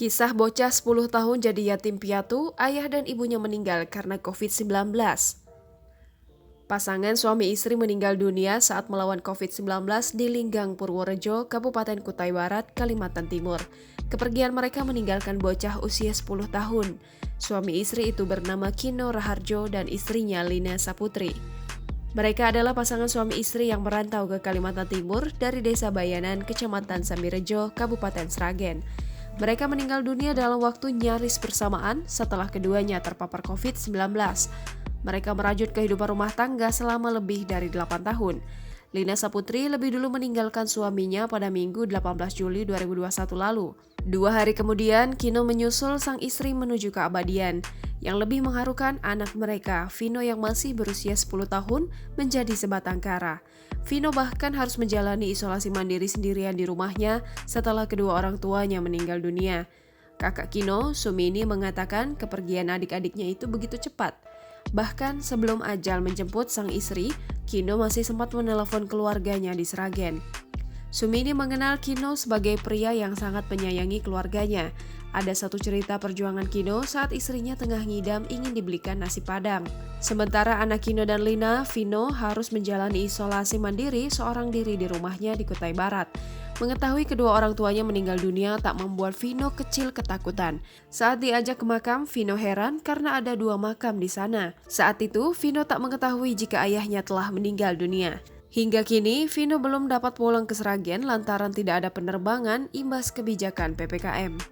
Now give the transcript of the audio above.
Kisah bocah 10 tahun jadi yatim piatu, ayah dan ibunya meninggal karena COVID-19. Pasangan suami istri meninggal dunia saat melawan COVID-19 di Linggang, Purworejo, Kabupaten Kutai Barat, Kalimantan Timur. Kepergian mereka meninggalkan bocah usia 10 tahun. Suami istri itu bernama Kino Raharjo dan istrinya Lina Saputri. Mereka adalah pasangan suami istri yang merantau ke Kalimantan Timur dari Desa Bayanan, Kecamatan Sambirejo, Kabupaten Sragen. Mereka meninggal dunia dalam waktu nyaris bersamaan setelah keduanya terpapar COVID-19. Mereka merajut kehidupan rumah tangga selama lebih dari 8 tahun. Lina Saputri lebih dulu meninggalkan suaminya pada Minggu 18 Juli 2021 lalu. 2 hari kemudian, Kino menyusul sang istri menuju keabadian. Yang lebih mengharukan, anak mereka, Vino yang masih berusia 10 tahun, menjadi sebatang kara. Vino bahkan harus menjalani isolasi mandiri sendirian di rumahnya setelah kedua orang tuanya meninggal dunia. Kakak Kino, Sumini, mengatakan kepergian adik-adiknya itu begitu cepat. Bahkan sebelum ajal menjemput sang istri, Kino masih sempat menelepon keluarganya di Sragen. Sumini mengenal Kino sebagai pria yang sangat menyayangi keluarganya. Ada satu cerita perjuangan Kino saat istrinya tengah ngidam ingin dibelikan nasi padang. Sementara anak Kino dan Lina, Vino harus menjalani isolasi mandiri seorang diri di rumahnya di Kutai Barat. Mengetahui kedua orang tuanya meninggal dunia tak membuat Vino kecil ketakutan. Saat diajak ke makam, Vino heran karena ada 2 makam di sana. Saat itu, Vino tak mengetahui jika ayahnya telah meninggal dunia. Hingga kini, Vino belum dapat pulang ke Sragen lantaran tidak ada penerbangan imbas kebijakan PPKM.